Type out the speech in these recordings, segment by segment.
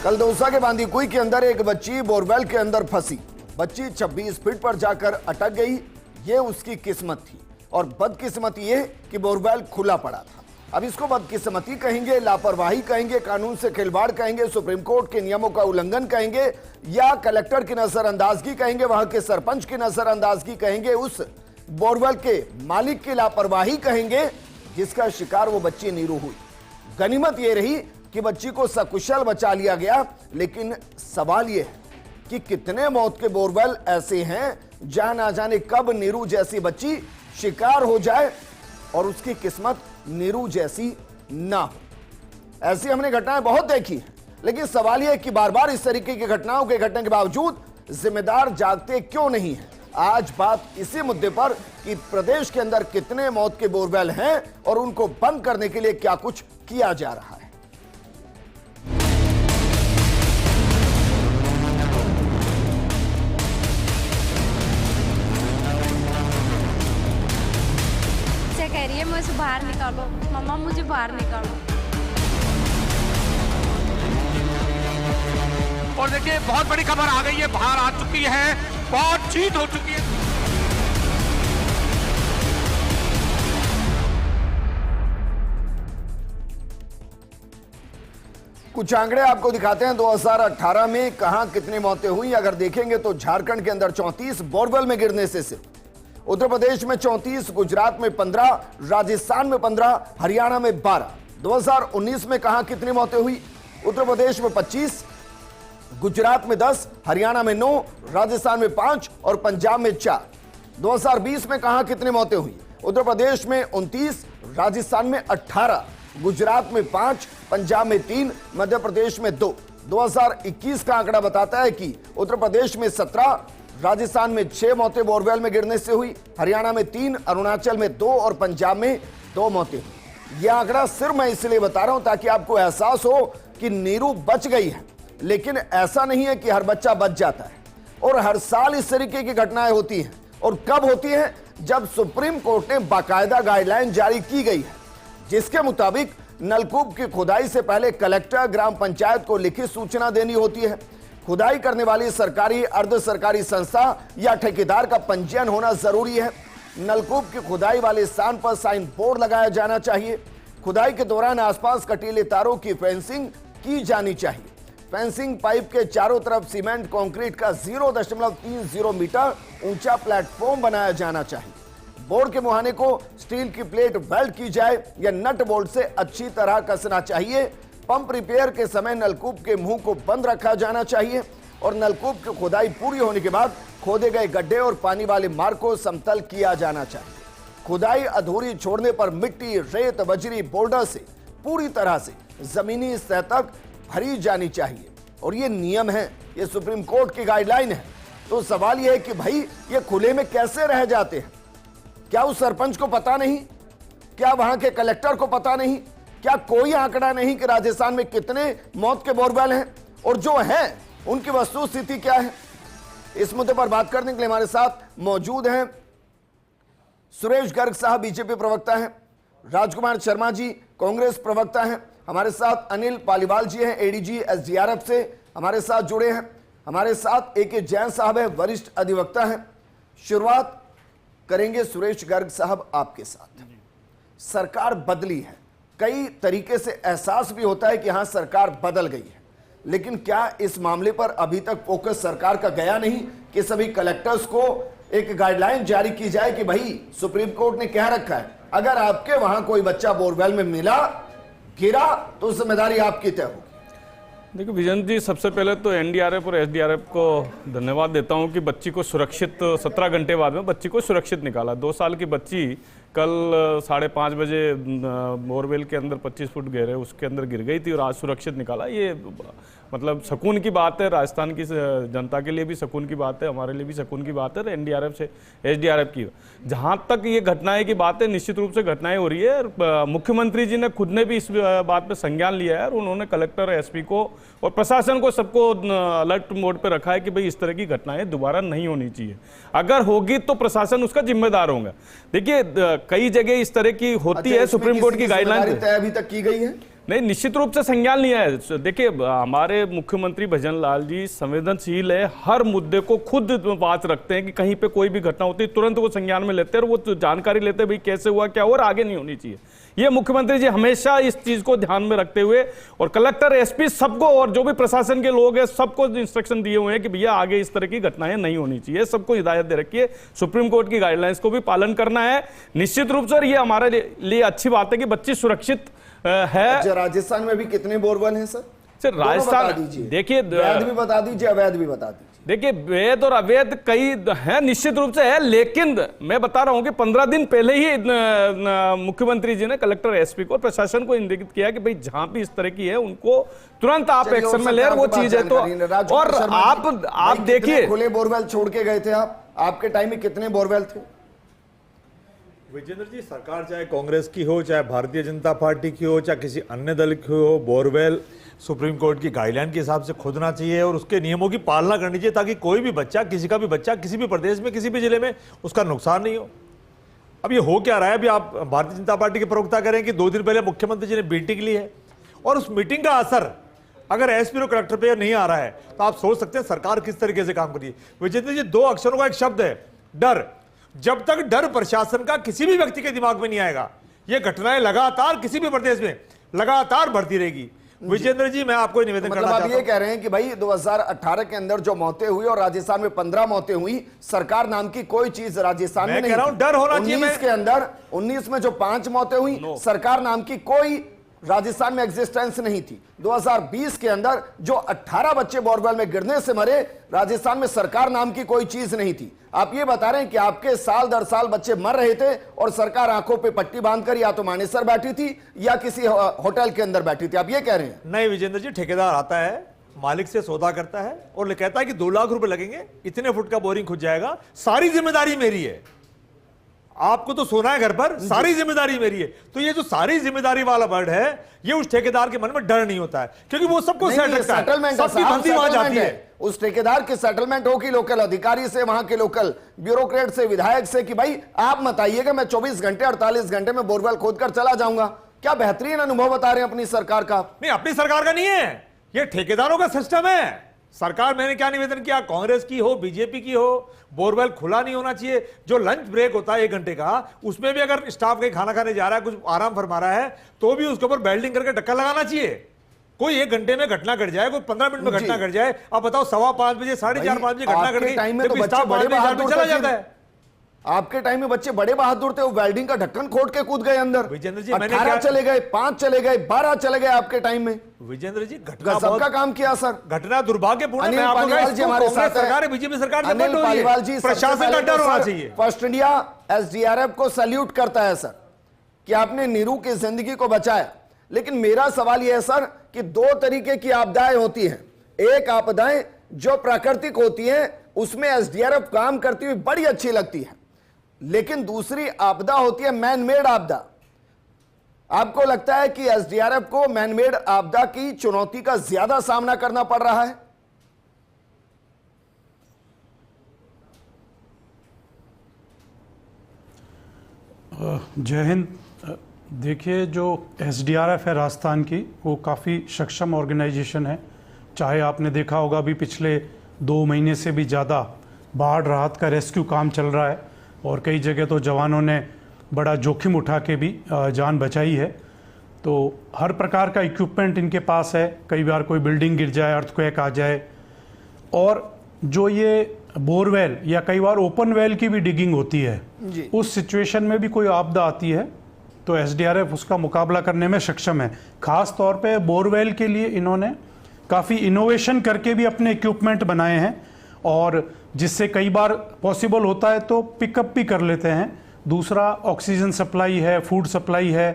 कल दौसा के बांदीकुई के अंदर एक बच्ची बोरवेल के अंदर फंसी। बच्ची 26 फीट पर जाकर अटक गई। ये उसकी किस्मत थी और बदकिस्मती ये कि बोरवेल खुला पड़ा था। अब इसको बदकिस्मती कहेंगे, लापरवाही कहेंगे, कानून से खिलवाड़ कहेंगे, सुप्रीम कोर्ट के नियमों का उल्लंघन कहेंगे, या कलेक्टर की नजरअंदाजगी कहेंगे, वहां के सरपंच की नजरअंदाजगी कहेंगे, उस बोरवेल के मालिक की लापरवाही कहेंगे जिसका शिकार वो बच्ची नीरू हुई। गनीमत ये रही कि बच्ची को सकुशल बचा लिया गया, लेकिन सवाल ये है कि कितने मौत के बोरवेल ऐसे हैं जहां ना जाने कब नीरू जैसी बच्ची शिकार हो जाए और उसकी किस्मत नीरू जैसी ना हो। ऐसी हमने घटनाएं बहुत देखी हैं, लेकिन सवाल यह है कि बार बार इस तरीके की घटनाओं के घटने के बावजूद जिम्मेदार जागते क्यों नहीं हैं। आज बात इसी मुद्दे पर कि प्रदेश के अंदर कितने मौत के बोरवेल हैं और उनको बंद करने के लिए क्या कुछ किया जा रहा है। कह रही है मुझे बाहर निकालो, मम्मा मुझे बाहर निकालो। और देखिए बहुत बड़ी खबर आ गई है, बाहर आ चुकी है, बहुत जीत हो चुकी है। कुछ आंकड़े आपको दिखाते हैं 2018 में कहां कितनी मौतें हुई। अगर देखेंगे तो झारखंड के अंदर 34 बोरवेल में गिरने से सिर्फ, उत्तर प्रदेश में 34, गुजरात में 15, राजस्थान में 15, हरियाणा में 12। 2019 में कहां कितनी मौतें हुई? उत्तर प्रदेश में 25, गुजरात में 10, हरियाणा में 9, राजस्थान में 5 और पंजाब में 4। 2020 में कहां कितनी मौतें हुई? उत्तर प्रदेश में 29, राजस्थान में 18, गुजरात में 5, पंजाब में 3, मध्य प्रदेश में 2। 2021 का आंकड़ा बताता है कि उत्तर प्रदेश में 17, राजस्थान में 6 मौतें बोरवेल में गिरने से हुई, हरियाणा में 3, अरुणाचल में 2 और पंजाब में 2 मौतें हुई। यह आंकड़ा सिर्फ मैं इसलिए बता रहा हूं ताकि आपको एहसास हो कि नीरू बच गई है, लेकिन ऐसा नहीं है कि हर बच्चा बच जाता है। और हर साल इस तरीके की घटनाएं होती हैं। और कब होती हैं? जब सुप्रीम कोर्ट ने बाकायदा गाइडलाइन जारी की गई है, जिसके मुताबिक नलकूप की खुदाई से पहले कलेक्टर ग्राम पंचायत को लिखित सूचना देनी होती है। खुदाई करने वाली सरकारी, अर्ध सरकारी संस्था या ठेकेदार का पंजीयन होना जरूरी है। नलकूप की खुदाई वाले स्थान पर साइन बोर्ड लगाया जाना चाहिए। खुदाई के दौरान आसपास कटीले तारों की फेंसिंग की जानी चाहिए। फेंसिंग पाइप के चारों तरफ सीमेंट कंक्रीट का 0.30 मीटर ऊंचा प्लेटफॉर्म बनाया जाना चाहिए। बोर्ड के मुहाने को स्टील की प्लेट वेल्ड की जाए या नट बोल्ट से अच्छी तरह कसना चाहिए। पंप रिपेयर के समय नलकूप के मुंह को बंद रखा जाना चाहिए और नलकूप की खुदाई पूरी होने के बाद खोदे गए गड्ढे और पानी वाले मार्ग को समतल किया जाना चाहिए। खुदाई अधूरी छोड़ने पर मिट्टी, रेत, बजरी, बोल्डर से पूरी तरह से जमीनी सतह तक भरी जानी चाहिए। और ये नियम है, ये सुप्रीम कोर्ट की गाइडलाइन है। तो सवाल यह है कि भाई ये खुले में कैसे रह जाते हैं? क्या उस सरपंच को पता नहीं? क्या वहां के कलेक्टर को पता नहीं? क्या कोई आंकड़ा नहीं कि राजस्थान में कितने मौत के बोरवेल हैं और जो हैं उनकी वस्तुस्थिति क्या है? इस मुद्दे पर बात करने के लिए हमारे साथ मौजूद हैं सुरेश गर्ग साहब, बीजेपी प्रवक्ता हैं, राजकुमार शर्मा जी कांग्रेस प्रवक्ता हैं, हमारे साथ अनिल पालीवाल जी हैं, एडीजी एसडीआरएफ से हमारे साथ जुड़े हैं, हमारे साथ ए.के. जैन साहब हैं, वरिष्ठ अधिवक्ता हैं। शुरुआत करेंगे सुरेश गर्ग साहब आपके साथ। सरकार बदली है, कई तरीके से एहसास भी होता है कि हां सरकार बदल गई है, लेकिन क्या इस मामले पर अभी तक फोकस सरकार का गया नहीं कि सभी कलेक्टर्स को एक गाइडलाइन जारी की जाए कि भाई सुप्रीम कोर्ट ने कह रखा है अगर आपके वहां कोई बच्चा बोरवेल में मिला, गिरा तो जिम्मेदारी आपकी तय होगी। देखिए विजन जी, सबसे पहले तो एनडीआरएफ और एसडीआरएफ को धन्यवाद देता हूं कि बच्ची को सुरक्षित 17 घंटे बाद में बच्ची को सुरक्षित निकाला। 2 साल की बच्ची कल 5:30 बजे बोरवेल के अंदर 25 फुट गहरे उसके अंदर गिर गई थी और आज सुरक्षित निकाला। ये मतलब सुकून की बात है, राजस्थान की जनता के लिए भी सुकून की बात है, हमारे लिए भी सुकून की बात है। एनडीआरएफ से एसडीआरएफ की जहाँ तक ये घटनाएं की बात है, निश्चित रूप से घटनाएं हो रही है। मुख्यमंत्री जी ने खुद ने भी इस बात पर संज्ञान लिया है और उन्होंने कलेक्टर, एसपी को और प्रशासन को सबको अलर्ट मोड पर रखा है कि भाई इस तरह की घटनाएं दोबारा नहीं होनी चाहिए। अगर होगी तो प्रशासन उसका जिम्मेदार होगा। देखिए कई जगह इस तरह की होती है, सुप्रीम कोर्ट की गाइडलाइन तय अभी तक की गई है। नहीं, निश्चित रूप से संज्ञान लिया है। देखिए, हमारे मुख्यमंत्री भजन लाल जी संवेदनशील है, हर मुद्दे को खुद बात रखते हैं कि कहीं पे कोई भी घटना होती है तुरंत वो संज्ञान में लेते हैं और वो जानकारी लेते हैं भाई कैसे हुआ, क्या हुआ और आगे नहीं होनी चाहिए। ये मुख्यमंत्री जी हमेशा इस चीज को ध्यान में रखते हुए, और कलेक्टर, एसपी सबको और जो भी प्रशासन के लोग हैं सबको इंस्ट्रक्शन दिए हुए हैं कि भैया आगे इस तरह की घटनाएं नहीं होनी चाहिए, सबको हिदायत दे रखी है। सुप्रीम कोर्ट की गाइडलाइंस को भी पालन करना है निश्चित रूप से। और ये हमारे लिए अच्छी बात है कि बच्ची सुरक्षित है। अच्छा, राजस्थान में भी कितने बोरवेल हैं सर? सर राजस्थान देखिए, वैध भी बता दीजिए, अवैध भी बता दीजिए। देखिए, वैध और अवैध कई है निश्चित रूप से है, लेकिन मैं बता रहा हूं कि 15 दिन पहले ही मुख्यमंत्री जी ने कलेक्टर, एसपी को, प्रशासन को इंगित किया कि भाई जहां भी इस तरह की है उनको तुरंत आप एक्शन में ले। वो चीज है तो, और आप देखिए, खुले बोरवेल छोड़ के गए थे आप, आपके टाइम में कितने बोरवेल थे? विजेंद्र जी, सरकार चाहे कांग्रेस की हो, चाहे भारतीय जनता पार्टी की हो, चाहे किसी अन्य दल की हो, बोरवेल सुप्रीम कोर्ट की गाइडलाइन के हिसाब से खोदना चाहिए और उसके नियमों की पालना करनी चाहिए, ताकि कोई भी बच्चा, किसी का भी बच्चा, किसी भी प्रदेश में, किसी भी जिले में उसका नुकसान नहीं हो। अब ये हो क्या रहा है? अभी आप भारतीय जनता पार्टी के प्रवक्ता करें कि 2 दिन पहले मुख्यमंत्री जी ने मीटिंग ली है, और उस मीटिंग का असर अगर एसपी और कलेक्टर पे नहीं आ रहा है तो आप सोच सकते हैं सरकार किस तरीके से काम कर रही है। विजेंद्र जी, 2 अक्षरों का एक शब्द है, डर। जब तक डर प्रशासन का किसी भी व्यक्ति के दिमाग में नहीं आएगा, ये घटनाएं लगातार किसी भी प्रदेश में लगातार बढ़ती रहेगी। विजेंद्र जी, मैं आपको निवेदन करना चाहता हूं। आप ये कह रहे हैं कि भाई 2018 के अंदर जो मौतें हुई और राजस्थान में 15 मौतें हुई, सरकार नाम की कोई चीज राजस्थान में नहीं कह रहा हूं, डर होना चाहिए। 19 के अंदर 19 में जो 5 मौतें हुई, सरकार नाम की कोई राजस्थान में एग्जिस्टेंस नहीं थी। 2020 के अंदर जो 18 बच्चे बोरवेल में गिरने से मरे, राजस्थान में सरकार नाम की कोई चीज नहीं थी। आप ये बता रहे हैं कि आपके साल दर साल बच्चे मर रहे थे और सरकार आंखों पे पट्टी बांधकर या तो मानेसर बैठी थी या किसी होटल के अंदर बैठी थी, आप ये कह रहे हैं? नहीं विजेंद्र जी, ठेकेदार आता है, मालिक से सौदा करता है और कहता है कि 2 लाख रुपए लगेंगे, इतने फुट का बोरिंग खुद जाएगा, सारी जिम्मेदारी मेरी है, आपको तो सोना है घर पर, सारी जिम्मेदारी मेरी है। तो ये जो सारी जिम्मेदारी वाला वर्ड है, ये उस ठेकेदार के मन में डर नहीं होता है, क्योंकि वो सबको सेटलमेंट सबकी बंदी वहां जाती है। उस ठेकेदार की सेटलमेंट हो कि लोकल अधिकारी से, वहां के लोकल ब्यूरोक्रेट से, विधायक से कि भाई आप मत आइएगा, मैं 24 घंटे 48 घंटे में बोरवेल खोदकर चला जाऊंगा। क्या बेहतरीन अनुभव बता रहे हैं अपनी सरकार का? नहीं, अपनी सरकार का नहीं है, ये ठेकेदारों का सिस्टम है। सरकार, मैंने क्या निवेदन किया, कांग्रेस की हो, बीजेपी की हो, बोरवेल खुला नहीं होना चाहिए। जो लंच ब्रेक होता है 1 घंटे का, उसमें भी अगर स्टाफ कहीं खाना खाने जा रहा है, कुछ आराम फरमा रहा है, तो भी उसके ऊपर बेल्डिंग करके ढक्कन लगाना चाहिए। कोई 1 घंटे में घटना घट जाए, कोई 15 मिनट में घटना घट जाए, अब बताओ 4:15 बजे 4:30 5 बजे घटना घट गई, स्टाफ चला जाता है। आपके टाइम में बच्चे बड़े बहादुर थे, वो वेल्डिंग का ढक्कन खोद के कूद गए अंदर। विजेंद्र जी, 18 चले गए, 5 चले गए, 12 चले गए आपके टाइम में। विजेंद्र जी, घटना सबका काम किया सर, घटना दुर्भाग्यपूर्ण है। अनिल पालीवाल जी हमारे साथ सरकार है, बीजेपी सरकार अनिल पालीवाल जी, प्रशासन का डर होना चाहिए। फर्स्ट इंडिया एसडीआरएफ को सैल्यूट करता है सर कि आपने नीरू की जिंदगी को बचाया। लेकिन मेरा सवाल यह है सर कि 2 तरीके की आपदाएं होती हैं। एक आपदाएं जो प्राकृतिक होती हैं, उसमें एसडीआरएफ काम करती हुई बड़ी अच्छी लगती है, लेकिन दूसरी आपदा होती है मैन मेड आपदा। आपको लगता है कि एसडीआरएफ को मैन मेड आपदा की चुनौती का ज्यादा सामना करना पड़ रहा है? जय हिंद। देखिए, जो एसडीआरएफ है राजस्थान की, वो काफ़ी सक्षम ऑर्गेनाइजेशन है। चाहे आपने देखा होगा अभी पिछले 2 महीने से भी ज़्यादा बाढ़ राहत का रेस्क्यू काम चल रहा है और कई जगह तो जवानों ने बड़ा जोखिम उठा के भी जान बचाई है। तो हर प्रकार का इक्विपमेंट इनके पास है। कई बार कोई बिल्डिंग गिर जाए, अर्थक्वेक आ जाए, और जो ये बोरवेल या कई बार ओपन वेल की भी डिगिंग होती है, उस सिचुएशन में भी कोई आपदा आती है तो एसडीआरएफ उसका मुकाबला करने में सक्षम है। खास तौर पे बोरवेल के लिए इन्होंने काफ़ी इनोवेशन करके भी अपने इक्विपमेंट बनाए हैं, और जिससे कई बार पॉसिबल होता है तो पिकअप भी कर लेते हैं। दूसरा, ऑक्सीजन सप्लाई है, फूड सप्लाई है,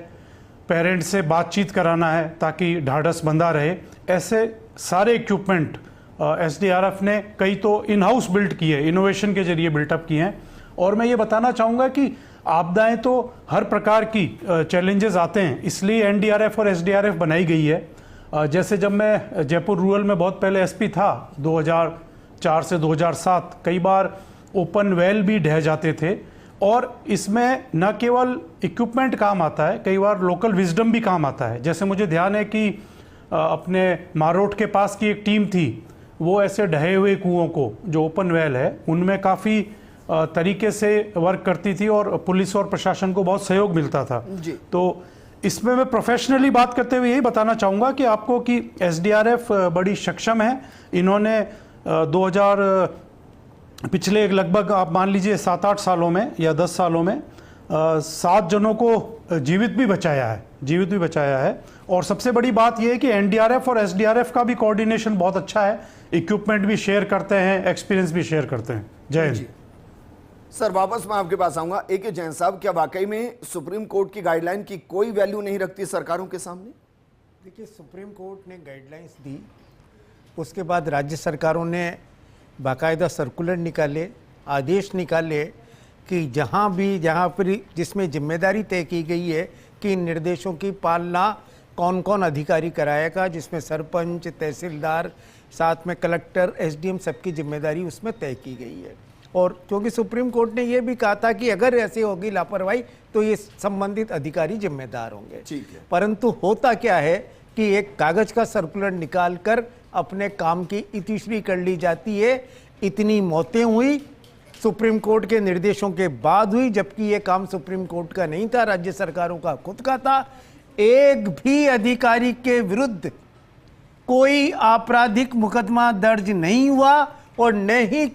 पेरेंट्स से बातचीत कराना है ताकि ढाढ़स बंधा रहे। ऐसे सारे इक्विपमेंट एसडीआरएफ ने कई तो इन हाउस बिल्ट किए, इनोवेशन के जरिए बिल्टअप किए हैं। और मैं ये बताना चाहूँगा कि आपदाएं तो हर प्रकार की चैलेंजेस आते हैं, इसलिए एनडीआरएफ और एसडीआरएफ बनाई गई है। जैसे जब मैं जयपुर रूरल में बहुत पहले एसपी था 2004 से 2007, कई बार ओपन वेल भी ढह जाते थे और इसमें न केवल इक्विपमेंट काम आता है, कई बार लोकल विजडम भी काम आता है। जैसे मुझे ध्यान है कि अपने मारोट के पास की एक टीम थी, वो ऐसे ढहे हुए कुओं को जो ओपन वेल है उनमें काफ़ी तरीके से वर्क करती थी और पुलिस और प्रशासन को बहुत सहयोग मिलता था जी। तो इसमें मैं प्रोफेशनली बात करते हुए यही बताना चाहूँगा कि आपको कि एसडीआरएफ बड़ी सक्षम है। इन्होंने 2000 पिछले लगभग आप मान लीजिए 7-8 सालों में या 10 सालों में 7 जनों को जीवित भी बचाया है। और सबसे बड़ी बात यह है कि एनडीआरएफ और एसडीआरएफ का भी कोऑर्डिनेशन बहुत अच्छा है, इक्विपमेंट भी शेयर करते हैं, एक्सपीरियंस भी शेयर करते हैं। जय हिंद। सर वापस मैं आपके पास आऊंगा। ए.के. जैन साहब, क्या वाकई में सुप्रीम कोर्ट की गाइडलाइन की कोई वैल्यू नहीं रखती सरकारों के सामने? देखिए, सुप्रीम कोर्ट ने गाइडलाइंस दी, उसके बाद राज्य सरकारों ने बाकायदा सर्कुलर निकाले, आदेश निकाले कि जहाँ पर जिसमें जिम्मेदारी तय की गई है कि इन निर्देशों की पालना कौन कौन अधिकारी कराएगा, जिसमें सरपंच, तहसीलदार, साथ में कलेक्टर, एसडीएम, सबकी जिम्मेदारी उसमें तय की गई है। और क्योंकि सुप्रीम कोर्ट ने यह भी कहा था कि अगर ऐसे होगी लापरवाही तो ये संबंधित अधिकारी जिम्मेदार होंगे। ठीक है। परंतु होता क्या है कि एक कागज का सर्कुलर निकालकर अपने काम की इतिश्री कर ली जाती है। इतनी मौतें हुई सुप्रीम कोर्ट के निर्देशों के बाद हुई, जबकि ये काम सुप्रीम कोर्ट का नहीं था, राज्य सरकारों का खुद का था। एक भी अधिकारी के विरुद्ध कोई आपराधिक मुकदमा दर्ज नहीं हुआ और न ही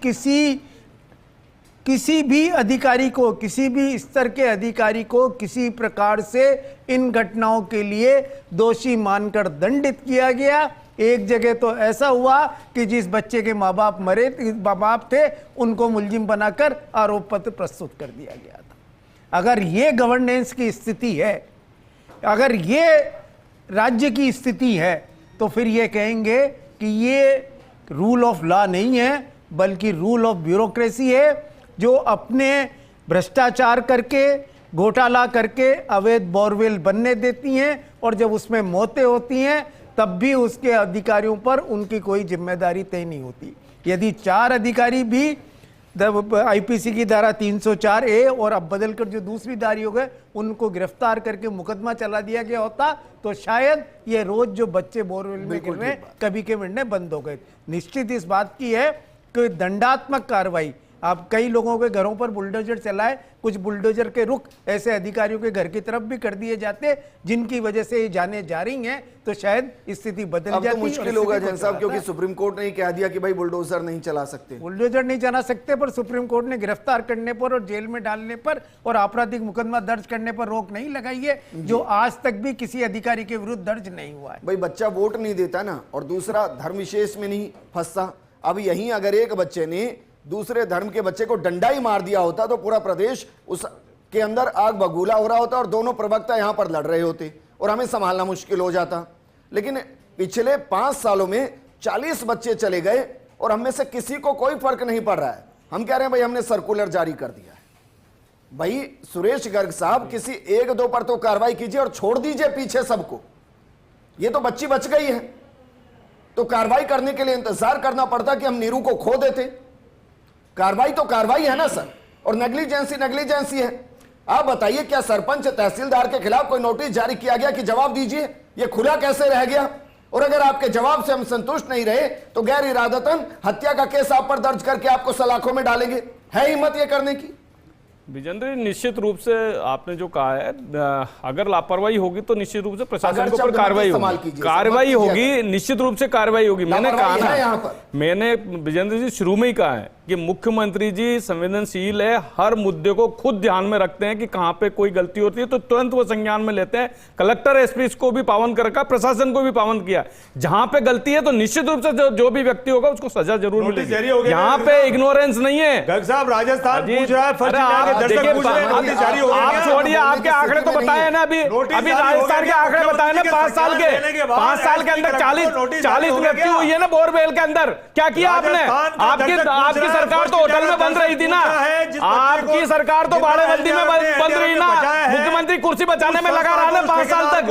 किसी भी अधिकारी को, किसी भी स्तर के अधिकारी को किसी प्रकार से इन घटनाओं के लिए दोषी मानकर दंडित किया गया। एक जगह तो ऐसा हुआ कि जिस बच्चे के माँ बाप थे उनको मुलजिम बनाकर आरोप पत्र प्रस्तुत कर दिया गया था। अगर ये गवर्नेंस की स्थिति है, अगर ये राज्य की स्थिति है, तो फिर ये कहेंगे कि ये रूल ऑफ लॉ नहीं है, बल्कि रूल ऑफ ब्यूरोक्रेसी है, जो अपने भ्रष्टाचार करके, घोटाला करके अवैध बोरवेल बनने देती हैं और जब उसमें मौतें होती हैं तब भी उसके अधिकारियों पर उनकी कोई जिम्मेदारी तय नहीं होती। यदि 4 अधिकारी भी आईपीसी की धारा 304A और अब बदलकर जो दूसरी धारी हो गए उनको गिरफ्तार करके मुकदमा चला दिया गया होता तो शायद ये रोज जो बच्चे बोरवेल में गिर रहे कभी के मिलने बंद हो गए। निश्चित इस बात की है कि दंडात्मक कार्रवाई, आप कई लोगों के घरों पर बुलडोजर चलाए, कुछ बुलडोजर के रुख ऐसे अधिकारियों के घर की तरफ भी कर दिए जाते जिनकी वजह से ये जाने जा रही हैं, तो शायद स्थिति बदल जाती। अब तो मुश्किल होगा जैन साहब, क्योंकि सुप्रीम कोर्ट ने ही कह दिया कि भाई बुलडोजर नहीं चला सकते। बुलडोजर नहीं चला सकते, पर सुप्रीम कोर्ट ने गिरफ्तार करने पर और जेल में डालने पर और आपराधिक मुकदमा दर्ज करने पर रोक नहीं लगाई है, जो आज तक भी किसी अधिकारी के विरुद्ध दर्ज नहीं हुआ है। भाई बच्चा वोट नहीं देता ना, और दूसरा धर्म विशेष में नहीं फंसता। अब यहीं अगर एक बच्चे ने दूसरे धर्म के बच्चे को डंडा ही मार दिया होता तो पूरा प्रदेश उसके अंदर आग बगूला हो रहा होता और दोनों प्रवक्ता यहां पर लड़ रहे होते और हमें संभालना मुश्किल हो जाता। लेकिन पिछले 5 सालों में 40 बच्चे चले गए और हम में से किसी को कोई फर्क नहीं पड़ रहा है। हम कह रहे हैं भाई हमने सर्कुलर जारी कर दिया है। भाई सुरेश गर्ग साहब, किसी 1-2 पर तो कार्रवाई कीजिए और छोड़ दीजिए पीछे सबको। ये तो बच्ची बच गई है, तो कार्रवाई करने के लिए इंतजार करना पड़ता कि हम नीरू को खो देते। कार्रवाई तो कार्रवाई है ना सर, और नेग्लिजेंसी है। आप बताइए, क्या सरपंच तहसीलदार के खिलाफ कोई नोटिस जारी किया गया कि जवाब दीजिए? ये खुला कैसे रह गया? और अगर आपके जवाब से हम संतुष्ट नहीं रहे तो गैर इरादतन हत्या का केस आप पर दर्ज करके आपको सलाखों में डालेंगे। है हिम्मत ये करने की? विजेंद्र जी, निश्चित रूप से आपने जो कहा है, अगर लापरवाही होगी तो निश्चित रूप से प्रशासन के ऊपर कार्रवाई होगी, निश्चित रूप से कार्रवाई होगी। मैंने कहा ना, मैंने विजेंद्र जी शुरू में ही कहा है कि मुख्यमंत्री जी संवेदनशील है, हर मुद्दे को खुद ध्यान में रखते हैं कि कहां पे कोई गलती होती है तो तुरंत वो संज्ञान में लेते हैं। कलेक्टर एसपी को भी पाबंद कर रखा, प्रशासन को भी पाबंद किया। जहां पे गलती है तो निश्चित रूप से जो भी व्यक्ति होगा उसको सजा जरूर मिलेगी। यहाँ पे इग्नोरेंस नहीं है। गर्ग साहब, राजस्थान पूछ रहा है, आप छोड़िए, आपके आंकड़े तो बताए ना अभी राजस्थान के आंकड़े बताए ना। 5 साल के अंदर 40 मृत्यु हुई है ना बोरवेल के अंदर। क्या किया आपने? आपकी सरकार तो होटल में बंद रही थी ना, आपकी सरकार तो बाड़ेबंदी में बंद रही ना। मुख्यमंत्री कुर्सी बचाने में लगा रहा ना 5 साल तक।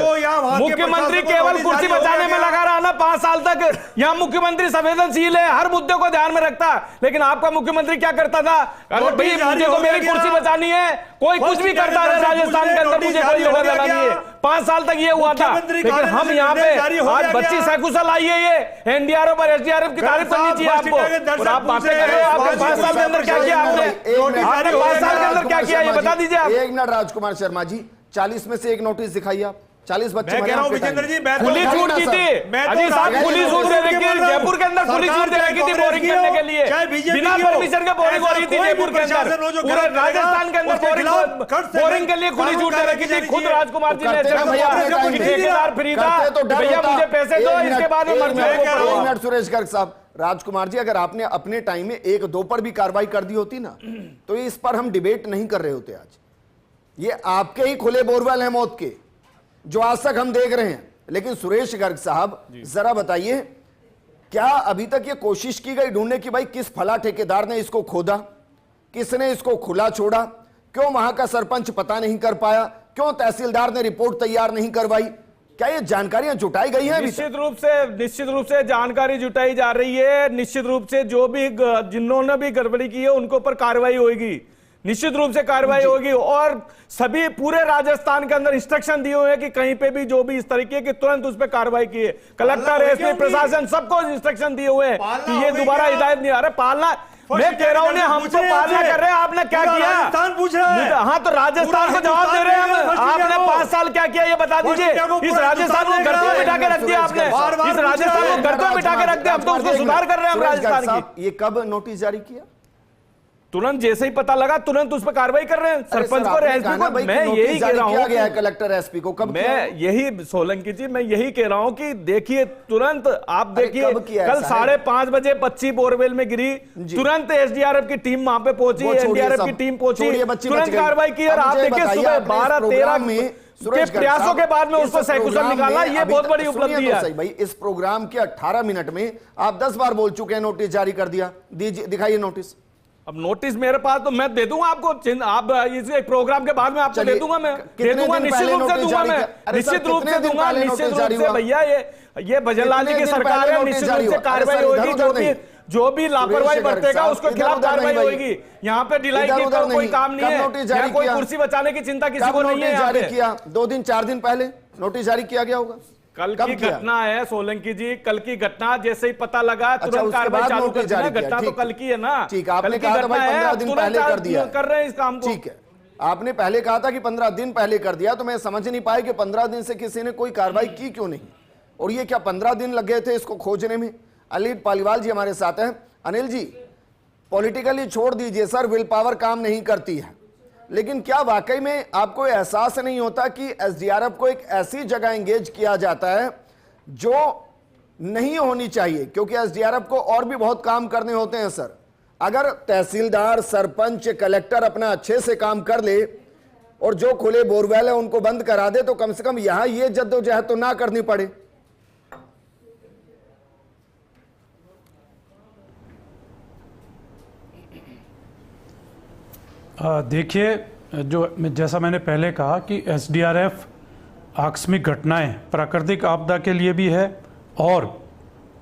मुख्यमंत्री केवल कुर्सी बचाने में लगा रहा ना 5 साल तक। यहाँ मुख्यमंत्री संवेदनशील है, हर मुद्दे को ध्यान में रखता। लेकिन आपका मुख्यमंत्री क्या करता था? अरे भाई, मुझे तो मेरी कुर्सी बचानी है, कोई कुछ भी करता रहे राजस्थान के अंदर, मुझे कोई ऑर्डर लगानी है। 5 साल तक ये हुआ था, लेकिन हम यहाँ पे आज बच्ची सकुशल आई है। ये एनडीआरएफ और एसडीआरएफ की तारीफ करनी चाहिए आपको। और आप बातें कर रहे हो, आपने 5 साल के अंदर क्या किया? आपने 5 साल के अंदर क्या किया, ये बता दीजिए आप। 1 मिनट राजकुमार शर्मा जी, 40 में से 1 नोटिस दिखाइए आप। 40 बच्चे मैं कह रहा हूं विजेंद्र जी, मैं खुली छूट की थी, अजी साहब, खुली छूट दे रखी थी जयपुर के अंदर, खुली छूट दे रखी थी बोरिंग करने के लिए, बिना परमिशन के बोरिंग हो रही थी जयपुर के अंदर, पूरे राजस्थान के अंदर बोरिंग के लिए खुली छूट दे रखी थी। खुद राजकुमार जी ने ठेकेदार फ्री था, भैया मुझे पैसे दो, इसके बाद में मर जाऊंगा। 1 मिनट सुरेश गर्ग साहब। राजकुमार जी, अगर आपने अपने टाइम में 1-2 पर भी कार्रवाई कर दी होती ना, तो इस पर हम डिबेट नहीं कर रहे होते आज। ये आपके ही खुले बोरवेल हैं मौत के, जो आज तक हम देख रहे हैं। लेकिन सुरेश गर्ग साहब, जरा बताइए, क्या अभी तक ये कोशिश की गई ढूंढने की भाई किस फला ठेकेदार ने इसको खोदा, किसने इसको खुला छोड़ा, क्यों वहां का सरपंच पता नहीं कर पाया, क्यों तहसीलदार ने रिपोर्ट तैयार नहीं करवाई? क्या ये जानकारियां जुटाई गई हैं? निश्चित रूप से जानकारी जुटाई जा रही है। निश्चित रूप से जो भी जिन्होंने भी गड़बड़ी की है उनके ऊपर कार्रवाई होगी, निश्चित रूप से कार्रवाई होगी। और सभी पूरे राजस्थान के अंदर इंस्ट्रक्शन दिए हुए हैं कि कहीं पे भी जो भी इस तरीके की तुरंत उस पर कार्रवाई की है। कलेक्टर, एसपी, प्रशासन सबको इंस्ट्रक्शन दिए हुए हैं कि ये दोबारा हिदायत नहीं आ रहा। पालना, मैं कह रहा हूं हम तो पालना कर रहे हैं, आपने क्या किया? राजस्थान पूछ रहा है। हाँ, तो राजस्थान को जवाब दे रहे हैं हम। आपने 5 साल क्या किया ये बता दीजिए। इस राजस्थान को घर पे बिठा के रख दिया आपने, इस राजस्थान को घर पे बिठा के रख दिया। अब तो उसको सुधार कर रहे हैं हम राजस्थान की। ये कब नोटिस जारी किया? तुरंत जैसे ही पता लगा तुरंत उस पर कार्रवाई कर रहे हैं। सरपंच को, एसपी को, मैं यही कह रहा हूं गया है कलेक्टर एसपी को कब मैं यही सोलंकी जी, मैं यही कह रहा हूं कि देखिए तुरंत आप देखिए, कल 5:30 बजे बच्ची बोरवेल में गिरी, तुरंत एसडीआरएफ की टीम वहां पे पहुंची, एनडीआरएफ की टीम पहुंची, तुरंत कार्रवाई की। और आप देखिए सुबह 12-13 के प्रयासों के बाद में उसको सकुशल निकाला। ये बहुत बड़ी उपलब्धि है भाई। इस प्रोग्राम के 18 मिनट में आप 10 बार बोल चुके हैं नोटिस जारी कर दिया। दीजिए, दिखाइए नोटिस। अब नोटिस मेरे पास तो मैं दे दूंगा आपको, आप इस प्रोग्राम के बाद में आपको दे दूंगा, मैं दे दूंगा, निश्चित रूप से दूंगा, मैं निश्चित रूप से दूंगा, निश्चित रूप से। भैया ये भजनलाल जी की सरकार है, निश्चित रूप से कार्रवाई होगी। जो भी लापरवाही बरतेगा उसके खिलाफ कार्रवाई होगी। यहाँ पे ढिलाई की तो कोई काम नहीं है, यहाँ कोई कुर्सी बचाने की चिंता किसी को नहीं है। जारी किया 2 दिन 4 दिन पहले नोटिस जारी किया गया होगा। कल की घटना है सोलंकी जी, कल की घटना, जैसे ही पता लगा तुरंत कार्रवाई चालू कर दिया। घटना तो कल की है ना। ठीक, आपने कहा था भाई 15 दिन पहले कर दिया, कर रहे हैं इस काम को। ठीक है, आपने पहले कहा था कि 15 दिन पहले कर दिया, तो मैं समझ नहीं पाया कि 15 दिन से किसी ने कोई कार्रवाई की क्यों नहीं। और ये क्या 15 दिन लग गए थे इसको खोजने में? अनिल पालीवाल जी हमारे साथ हैं। अनिल जी, पॉलिटिकली छोड़ दीजिए सर, विल पावर काम नहीं करती है, लेकिन क्या वाकई में आपको एहसास नहीं होता कि एसडीआरएफ को एक ऐसी जगह एंगेज किया जाता है जो नहीं होनी चाहिए? क्योंकि एसडीआरएफ को और भी बहुत काम करने होते हैं सर। अगर तहसीलदार, सरपंच, कलेक्टर अपना अच्छे से काम कर ले और जो खुले बोरवेल है उनको बंद करा दे, तो कम से कम यहां ये जद्दोजहद तो ना करनी पड़े। देखिए, जैसा मैंने पहले कहा कि एसडीआरएफ आकस्मिक घटनाएं, प्राकृतिक आपदा के लिए भी है, और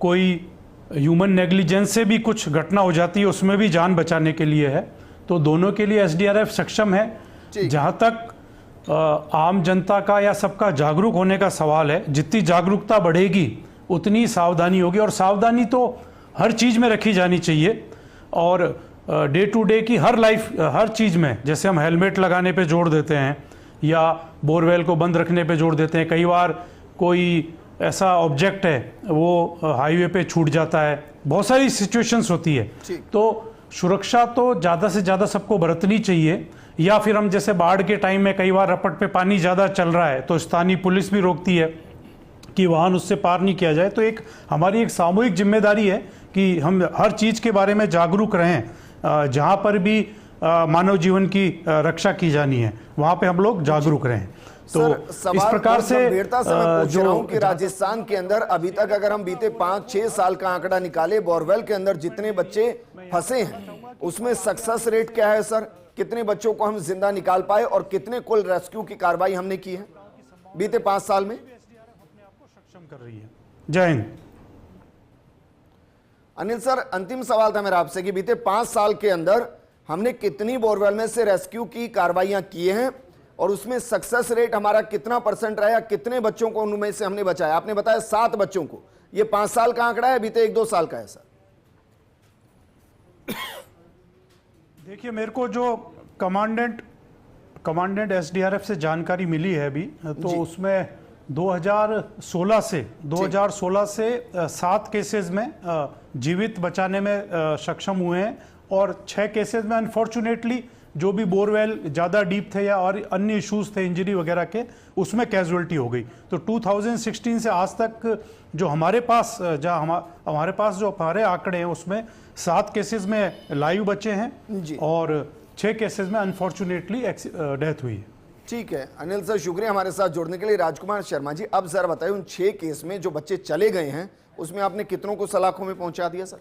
कोई ह्यूमन नेग्लिजेंस से भी कुछ घटना हो जाती है उसमें भी जान बचाने के लिए है। तो दोनों के लिए एसडीआरएफ सक्षम है। जहाँ तक आम जनता का या सबका जागरूक होने का सवाल है, जितनी जागरूकता बढ़ेगी उतनी सावधानी होगी। और सावधानी तो हर चीज़ में रखी जानी चाहिए, और डे टू डे की हर चीज़ में, जैसे हम हेलमेट लगाने पे जोर देते हैं या बोरवेल को बंद रखने पे जोर देते हैं। कई बार कोई ऐसा ऑब्जेक्ट है वो हाईवे पे छूट जाता है, बहुत सारी सिचुएशंस होती है। तो सुरक्षा तो ज़्यादा से ज़्यादा सबको बरतनी चाहिए। या फिर हम जैसे बाढ़ के टाइम में कई बार रपट पे पानी ज़्यादा चल रहा है तो स्थानीय पुलिस भी रोकती है कि वाहन उससे पार नहीं किया जाए। तो हमारी एक सामूहिक जिम्मेदारी है कि हम हर चीज़ के बारे में जागरूक रहें। जहाँ पर भी मानव जीवन की रक्षा की जानी है वहाँ पे हम लोग जागरूक रहें। तो इस प्रकार से जो कि राजस्थान के अंदर अभी तक अगर हम बीते 5-6 साल का आंकड़ा निकाले, बोरवेल के अंदर जितने बच्चे फंसे हैं उसमें सक्सेस रेट क्या है सर? कितने बच्चों को हम जिंदा निकाल पाए और कितने कुल रेस्क्यू की कार्रवाई हमने की है बीते 5 साल में? सक्षम कर रही है। जय हिंद। अनिल सर, अंतिम सवाल था मेरा आपसे कि बीते 5 साल के अंदर हमने कितनी बोरवेल में से रेस्क्यू की कार्रवाइयां किए हैं और उसमें सक्सेस रेट हमारा कितना % रहा, कितने बच्चों को उनमें से हमने बचाया। आपने बताया 7 बच्चों को, ये 5 साल का आंकड़ा है, अभी तो 1-2 साल का है सर। देखिए, मेरे को जो कमांडेंट एसडीआरएफ से जानकारी मिली है अभी, तो उसमें 2016 से 7 केसेस में जीवित बचाने में सक्षम हुए हैं और 6 केसेस में अनफॉर्चुनेटली जो भी बोरवेल ज़्यादा डीप थे या और अन्य इश्यूज थे इंजरी वगैरह के, उसमें कैजुअलिटी हो गई। तो 2016 से आज तक जो हमारे पास जो हमारे आंकड़े हैं उसमें 7 केसेस में लाइव बचे हैं और 6 केसेस में अनफॉर्चुनेटली डेथ हुई है। ठीक है अनिल सर, शुक्रिया हमारे साथ जुड़ने के लिए। राजकुमार शर्मा जी, अब सर बताइए, उन 6 केस में जो बच्चे चले गए हैं उसमें आपने कितनों को सलाखों में पहुंचा दिया सर?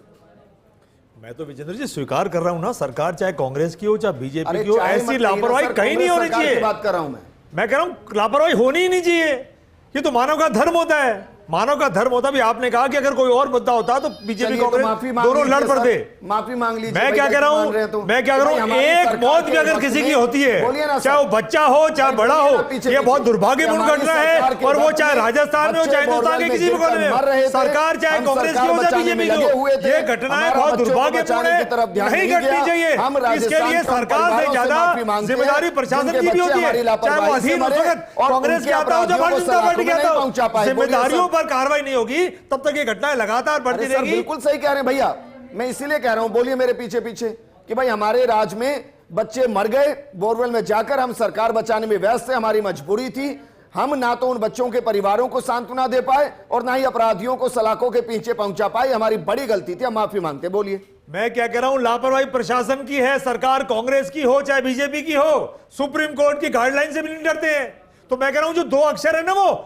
मैं तो विजेंद्र जी स्वीकार कर रहा हूं ना, सरकार चाहे कांग्रेस की हो चाहे बीजेपी की हो, ऐसी लापरवाही कहीं नहीं होनी चाहिए। बात कर रहा हूं मैं कह रहा हूं लापरवाही होनी ही नहीं चाहिए। ये तो मानव का धर्म होता है, मानव का धर्म होता। भी आपने कहा कि अगर कोई और मुद्दा होता तो बीजेपी कांग्रेस दोनों लड़ पड़ते। माफी मांग लीजिए। मैं क्या कह रहा हूं, एक मौत भी अगर किसी की होती है, चाहे वो बच्चा हो चाहे बड़ा हो, ये बहुत दुर्भाग्यपूर्ण घटना है। और वो चाहे राजस्थान में हो चाहे हिंदुस्तान के किसी भी कोने में हो, सरकार चाहे कांग्रेस की हो चाहे बीजेपी की हो, ये घटनाएं बहुत दुर्भाग्यपूर्ण है, नहीं घटनी चाहिए। इसके लिए सरकार से ज्यादा जिम्मेदारी प्रशासन की भी होती है, चाहे वो अधीन उस वक्त कांग्रेस के आता हो या भारतीय जनता पार्टी के आता हो। जिम्मेदारियों पर कार्रवाई नहीं होगी तब तक ये घटनाएं लगातार बढ़ती रहेगी। बिल्कुल सही कह रहे हैं भैया, मैं इसीलिए कह रहा हूं, बोलिए मेरे पीछे पीछे, कि भाई हमारे राज्य में बच्चे मर गए बोरवेल में जाकर, हम सरकार बचाने में व्यस्त थे, हमारी मजबूरी थी। हम ना तो उन बच्चों के परिवारों को सांत्वना दे पाए और ना ही अपराधियों को सलाखों के पीछे पहुंचा पाए। हमारी बड़ी गलती थी, हम माफी मांगते। बोलिए। मैं क्या कह रहा हूं, लापरवाही प्रशासन की है, सरकार कांग्रेस की हो चाहे बीजेपी की हो, सुप्रीम कोर्ट की गाइडलाइन से भी नहीं डरते हैं। तो मैं कह रहा हूं जो 2 अक्षर है ना, वो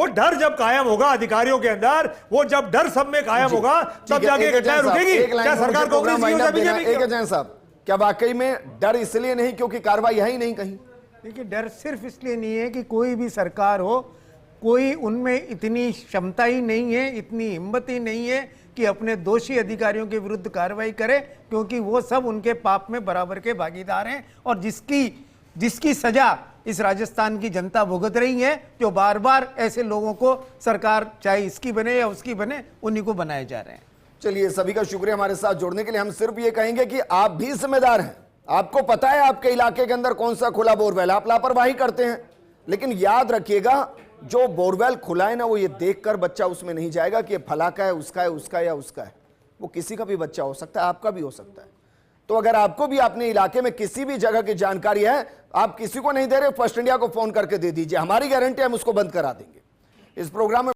डर जब कायम होगा अधिकारियों के अंदर, वो जब डर सब में कायम होगा तब जाके घटनाएं रुकेगी। क्या सरकार कांग्रेस की हो या बीजेपी की? जैन साहब, क्या वाकई में डर इसलिए नहीं क्योंकि कार्रवाई है ही नहीं कहीं? देखिए, डर सिर्फ इसलिए नहीं है कि कोई भी सरकार हो, कोई उनमें इतनी क्षमता ही नहीं है, इतनी हिम्मत ही नहीं है कि अपने दोषी अधिकारियों के विरुद्ध कार्रवाई करे, क्योंकि वो सब उनके पाप में बराबर के भागीदार हैं। और जिसकी सजा इस राजस्थान की जनता भुगत रही है, जो बार बार ऐसे लोगों को सरकार चाहे इसकी बने या उसकी बने, उन्हीं को बनाए जा रहे हैं। चलिए, सभी का शुक्रिया हमारे साथ जुड़ने के लिए। हम सिर्फ ये कहेंगे कि आप भी जिम्मेदार हैं। आपको पता है आपके इलाके के अंदर कौन सा खुला बोरवेल, आप लापरवाही करते हैं। लेकिन याद रखिएगा, जो बोरवेल खुला है ना, वो ये देखकर बच्चा उसमें नहीं जाएगा कि ये फला का है, उसका है, उसका या उसका है। वो किसी का भी बच्चा हो सकता है, आपका भी हो सकता है। तो अगर आपको भी अपने इलाके में किसी भी जगह की जानकारी है, आप किसी को नहीं दे रहे, फर्स्ट इंडिया को फोन करके दे दीजिए। हमारी गारंटी, हम उसको बंद करा देंगे। इस प्रोग्राम में